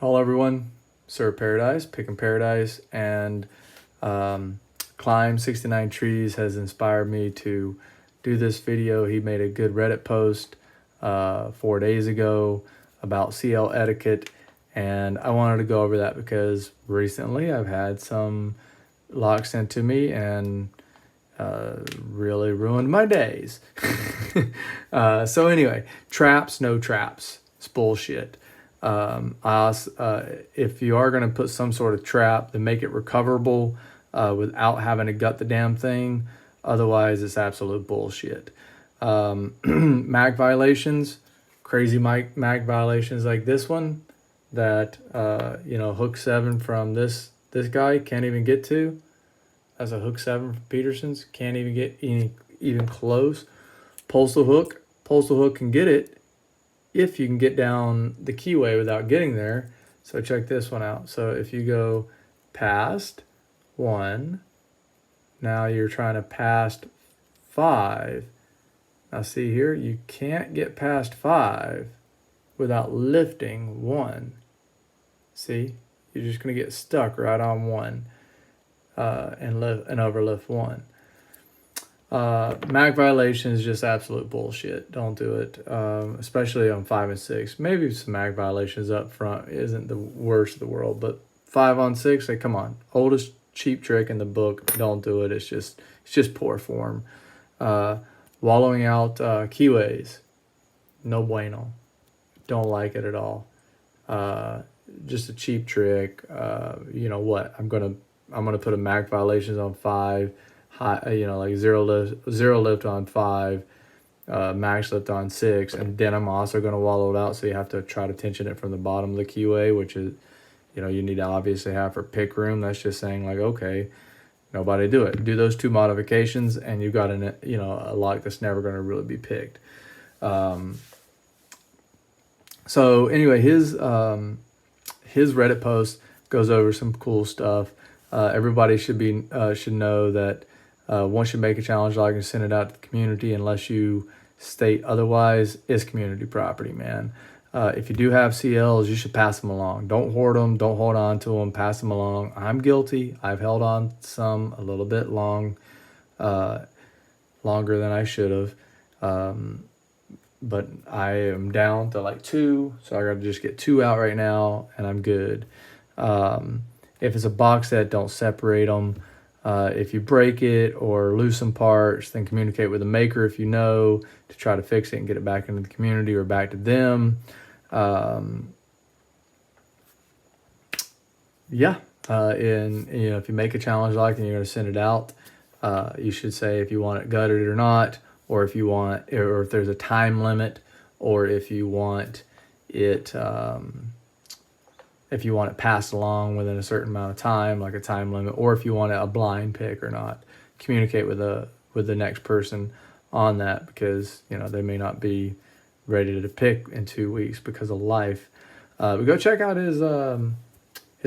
Hello everyone, Sir Paradise, Picking Paradise, and Climb 69 Trees has inspired me to do this video. He made a good Reddit post 4 days ago about CL etiquette, and I wanted to go over that because recently I've had some locks sent to me and really ruined my days. So anyway, traps, no traps. It's bullshit. If you are going to put some sort of trap, then make it recoverable without having to gut the damn thing. Otherwise, it's absolute bullshit. Mag violations, crazy mag violations like this one that hook 7 from this guy can't even get to. As a hook 7 from Peterson's, can't even get even close. Postal hook can get it if you can get down the keyway without getting there. So check this one out. So if you go past 1, now you're trying to past 5. Now see here, you can't get past 5 without lifting 1. See, you're just going to get stuck right on 1 and overlift 1. Mag violation is just absolute bullshit. Don't do it, especially on 5 and 6. Maybe some mag violations up front isn't the worst of the world, but 5 on 6, like, come on, oldest cheap trick in the book. Don't do it. It's just poor form. Wallowing out keyways, no bueno. Don't like it at all. Just a cheap trick. You know what? I'm gonna put a mag violations on 5. High, like zero lift on 5, max lift on 6, and then I'm also going to wallow it out, so you have to try to tension it from the bottom of the keyway, which is, you need to obviously have for pick room. That's just saying, like, okay, nobody do it. Do those 2 modifications, and you've got a lock that's never going to really be picked. So anyway, his Reddit post goes over some cool stuff. Everybody should know that once you make a challenge log and send it out to the community, unless you state otherwise, it's community property, man. If you do have CLs, you should pass them along. Don't hoard them. Don't hold on to them. Pass them along. I'm guilty. I've held on some a little bit longer than I should have. But I am down to like 2, so I got to just get 2 out right now, and I'm good. If it's a box set, don't separate them. If you break it or lose some parts, then communicate with the maker if you know, to try to fix it and get it back into the community or back to them. And if you make a challenge like and you're going to send it out, you should say if you want it gutted or not, or if there's a time limit, or if you want it passed along within a certain amount of time, like a time limit, or if you want a blind pick or not. Communicate with the next person on that, because they may not be ready to pick in 2 weeks because of life. But go check out his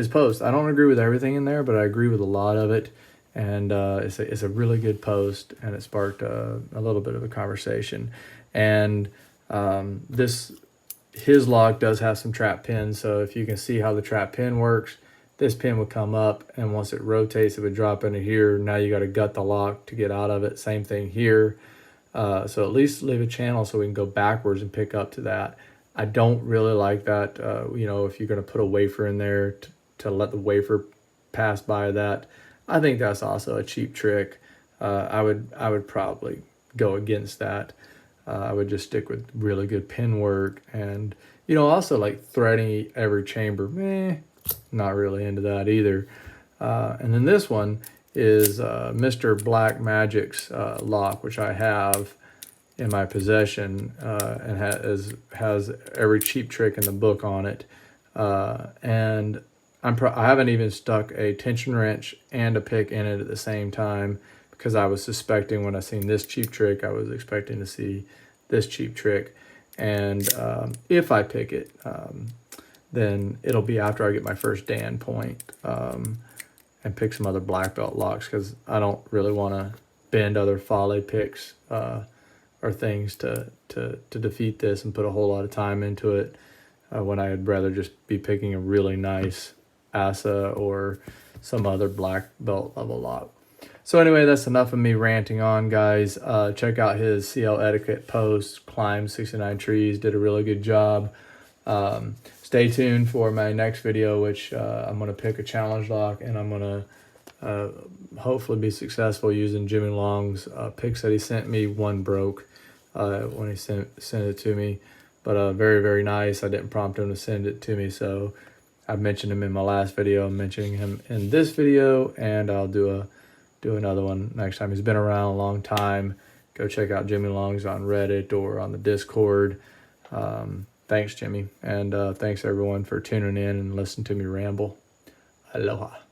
post. I don't agree with everything in there, but I agree with a lot of it, and it's a really good post, and it sparked a little bit of a conversation. And his log does have some trap pins, so if you can see how the trap pin works, this pin would come up, and once it rotates, it would drop into here. Now you got to gut the lock to get out of it. Same thing here. So at least leave a channel so we can go backwards and pick up to that. I don't really like that. If you're going to put a wafer in there to let the wafer pass by that, I think that's also a cheap trick. I would probably go against that. I would just stick with really good pin work, and also like threading every chamber. Not really into that either. And then this one is Mr. Black Magic's lock, which I have in my possession, and has every cheap trick in the book on it. And I haven't even stuck a tension wrench and a pick in it at the same time, because I was suspecting when I seen this cheap trick, I was expecting to see this cheap trick. And if I pick it, then it'll be after I get my first Dan point and pick some other black belt locks, because I don't really want to bend other Fale picks or things to defeat this and put a whole lot of time into it. when I'd rather just be picking a really nice ASA or some other black belt level lock. So anyway, that's enough of me ranting on, guys. Check out his CL etiquette post. Climbed 69 trees, did a really good job. Stay tuned for my next video, which I'm going to pick a challenge lock, and I'm going to hopefully be successful using Jimmy Long's picks that he sent me. One broke when he sent it to me, but very, very nice. I didn't prompt him to send it to me, so I mentioned him in my last video. I'm mentioning him in this video, and I'll do another one next time. He's been around a long time. Go check out Jimmy Long's on Reddit or on the Discord. Thanks, Jimmy, and thanks everyone for tuning in and listening to me ramble. Aloha.